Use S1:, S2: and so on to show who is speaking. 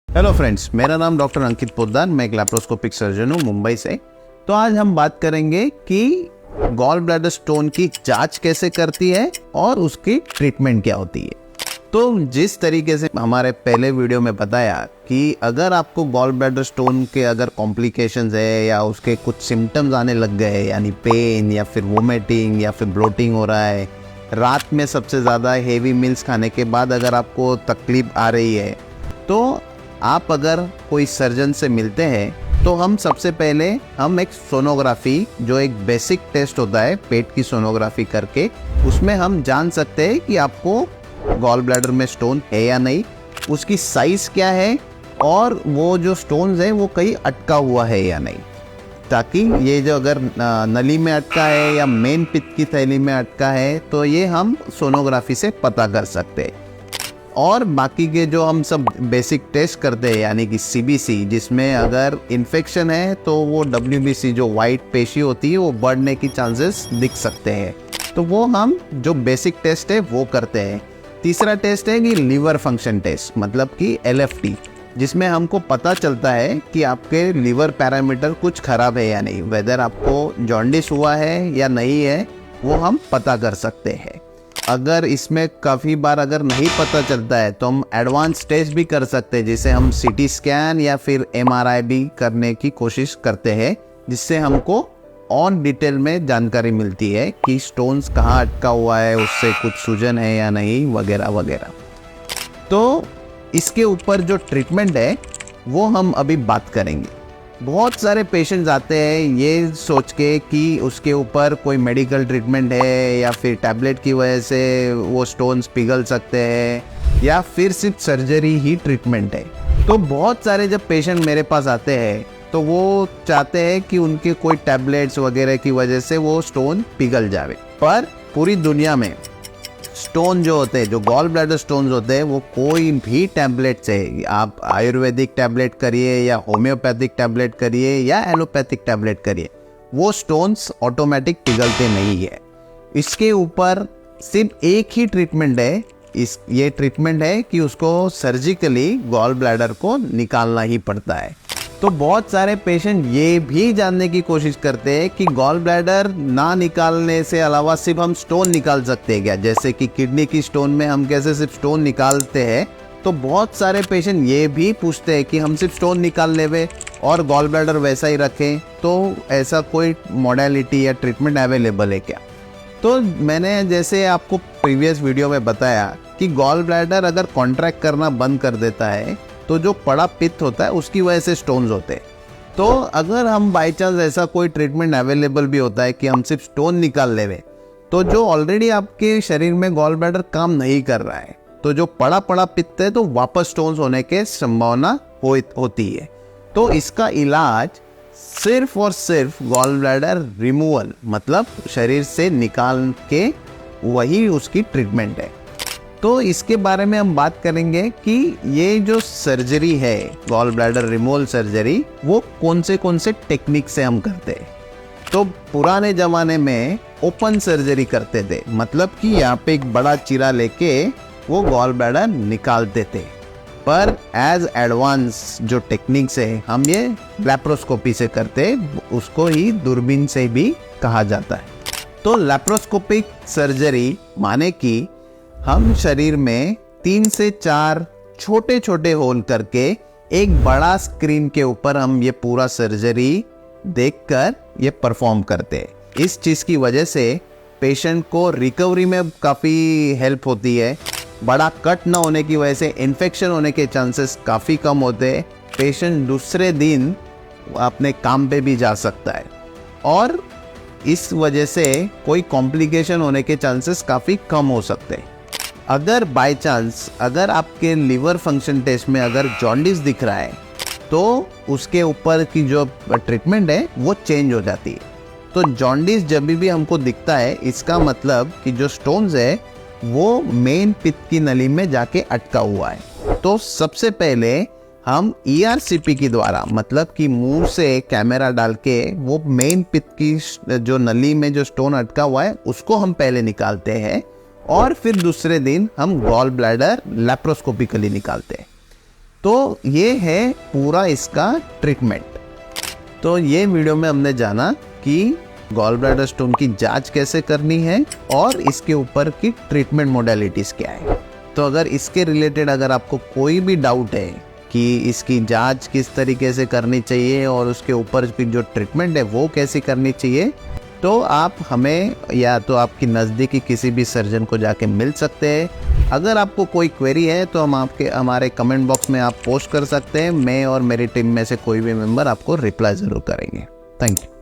S1: Hello friends, मेरा नाम doctor अंकित पोद्दार, मैं एक लैप्रोस्कोपिक सर्जन हूँ मुंबई से। तो आज हम बात करेंगे कि गॉल ब्लैडर स्टोन की जांच कैसे करती है और उसकी ट्रीटमेंट क्या होती है। तो जिस तरीके से हमारे पहले वीडियो में बताया कि अगर आपको गॉल ब्लैडर स्टोन के अगर कॉम्प्लिकेशंस है या उसके कुछ सिम्टम्स आने लग गए, यानी पेन या फिर वोमिटिंग या फिर ब्लोटिंग हो रहा है, रात में सबसे ज़्यादा हेवी मील्स खाने के बाद अगर आपको तकलीफ आ रही है, तो आप अगर कोई सर्जन से मिलते हैं तो हम सबसे पहले एक सोनोग्राफी, जो एक बेसिक टेस्ट होता है पेट की सोनोग्राफी करके, उसमें हम जान सकते हैं कि आपको गॉल ब्लैडर में स्टोन है या नहीं, उसकी साइज़ क्या है और वो जो स्टोन्स है वो कहीं अटका हुआ है या नहीं, ताकि ये जो अगर नली में अटका है या मेन पित्त की थैली में अटका है तो ये हम सोनोग्राफी से पता कर सकते हैं। और बाकी के जो हम सब बेसिक टेस्ट करते हैं, यानी कि सीबीसी, जिसमें अगर इन्फेक्शन है तो वो डब्ल्यूबीसी जो वाइट पेशी होती है वो बढ़ने की चांसेस दिख सकते हैं, तो वो हम जो बेसिक टेस्ट है वो करते हैं। तीसरा टेस्ट है कि लीवर फंक्शन टेस्ट, मतलब कि एलएफटी, जिसमें हमको पता चलता है कि आपके लीवर पैरामीटर कुछ खराब है या नहीं, वेदर आपको जॉन्डिस हुआ है या नहीं है, वो हम पता कर सकते हैं। अगर इसमें काफ़ी बार अगर नहीं पता चलता है तो हम एडवांस टेस्ट भी कर सकते हैं, जिसे हम सीटी स्कैन या फिर एमआरआई भी करने की कोशिश करते हैं, जिससे हमको ऑन डिटेल में जानकारी मिलती है कि स्टोन्स कहाँ अटका हुआ है, उससे कुछ सूजन है या नहीं, वगैरह वगैरह। तो इसके ऊपर जो ट्रीटमेंट है वो हम अभी बात करेंगे। बहुत सारे पेशेंट्स आते हैं ये सोच के कि उसके ऊपर कोई मेडिकल ट्रीटमेंट है या फिर टैबलेट की वजह से वो स्टोन्स पिघल सकते हैं या फिर सिर्फ सर्जरी ही ट्रीटमेंट है। तो बहुत सारे जब पेशेंट मेरे पास आते हैं तो वो चाहते हैं कि उनके कोई टैबलेट्स वगैरह की वजह से वो स्टोन पिघल जावे, पर पूरी दुनिया में स्टोन जो होते हैं, जो गॉल ब्लैडर स्टोन्स होते हैं, वो कोई भी टैबलेट से, आप आयुर्वेदिक टैबलेट करिए या होम्योपैथिक टैबलेट करिए या एलोपैथिक टैबलेट करिए, वो स्टोन्स ऑटोमेटिक पिघलते नहीं है। इसके ऊपर सिर्फ एक ही ट्रीटमेंट है, ये ट्रीटमेंट है कि उसको सर्जिकली गॉल ब्लैडर को निकालना ही पड़ता है। तो बहुत सारे पेशेंट ये भी जानने की कोशिश करते हैं कि गॉल ब्लैडर ना निकालने से अलावा सिर्फ हम स्टोन निकाल सकते हैं क्या, जैसे कि किडनी की स्टोन में हम कैसे सिर्फ स्टोन निकालते हैं। तो बहुत सारे पेशेंट ये भी पूछते हैं कि हम सिर्फ स्टोन निकाल लेवे और गॉल ब्लैडर वैसा ही रखें, तो ऐसा कोई मॉडलिटी या ट्रीटमेंट अवेलेबल है क्या। तो मैंने जैसे आपको प्रीवियस वीडियो में बताया कि गॉल ब्लैडर अगर कॉन्ट्रैक्ट करना बंद कर देता है तो जो बड़ा पित्त होता है उसकी वजह से स्टोन्स होते हैं। तो अगर हम बाई चांस ऐसा कोई ट्रीटमेंट अवेलेबल भी होता है कि हम सिर्फ स्टोन निकाल लेवे, तो जो ऑलरेडी आपके शरीर में गॉल ब्लैडर काम नहीं कर रहा है, तो जो पड़ा पित्त है तो वापस स्टोन्स होने के संभावना होती है। तो इसका इलाज सिर्फ और सिर्फ गॉल ब्लैडर रिमूवल, मतलब शरीर से निकाल के, वही उसकी ट्रीटमेंट है। तो इसके बारे में हम बात करेंगे कि ये जो सर्जरी है, गॉल ब्लैडर रिमूवल सर्जरी, वो कौन से टेक्निक से हम करते हैं। तो पुराने ज़माने में ओपन सर्जरी करते थे, मतलब कि यहाँ पे एक बड़ा चीरा लेके वो गॉल ब्लैडर निकालते थे। पर एज एडवांस जो टेक्निक्स है हम ये लैप्रोस्कोपी से करते, उसको ही दूरबीन से भी कहा जाता है। तो लैप्रोस्कोपिक सर्जरी माने कि हम शरीर में 3 से 4 छोटे छोटे होल करके एक बड़ा स्क्रीन के ऊपर हम ये पूरा सर्जरी देखकर ये परफॉर्म करते हैं। इस चीज़ की वजह से पेशेंट को रिकवरी में काफ़ी हेल्प होती है। बड़ा कट ना होने की वजह से इन्फेक्शन होने के चांसेस काफ़ी कम होते हैं। पेशेंट दूसरे दिन अपने काम पे भी जा सकता है और इस वजह से कोई कॉम्प्लिकेशन होने के चांसेस काफ़ी कम हो सकते हैं। अगर बाय चांस अगर आपके लीवर फंक्शन टेस्ट में अगर जॉन्डिस दिख रहा है तो उसके ऊपर की जो ट्रीटमेंट है वो चेंज हो जाती है। तो जॉन्डिस जब भी हमको दिखता है, इसका मतलब कि जो स्टोन्स है वो मेन पित्त की नली में जाके अटका हुआ है। तो सबसे पहले हम ईआरसीपी के द्वारा, मतलब कि मुंह से कैमरा डाल के वो मेन पित्त की जो नली में जो स्टोन अटका हुआ है उसको हम पहले निकालते हैं और फिर दूसरे दिन हम गॉल ब्लैडर लैप्रोस्कोपिकली निकालते हैं। तो ये है पूरा इसका ट्रीटमेंट। तो ये वीडियो में हमने जाना कि गॉल ब्लैडर स्टोन की जांच कैसे करनी है और इसके ऊपर की ट्रीटमेंट मोडेलिटीज क्या है। तो अगर इसके रिलेटेड अगर आपको कोई भी डाउट है कि इसकी जांच किस तरीके से करनी चाहिए और उसके ऊपर की जो ट्रीटमेंट है वो कैसे करनी चाहिए, तो आप हमें या तो आपकी नज़दीकी किसी भी सर्जन को जाके मिल सकते हैं। अगर आपको कोई क्वेरी है तो हमारे कमेंट बॉक्स में आप पोस्ट कर सकते हैं। मैं और मेरी टीम में से कोई भी मेंबर आपको रिप्लाई ज़रूर करेंगे। Thank you.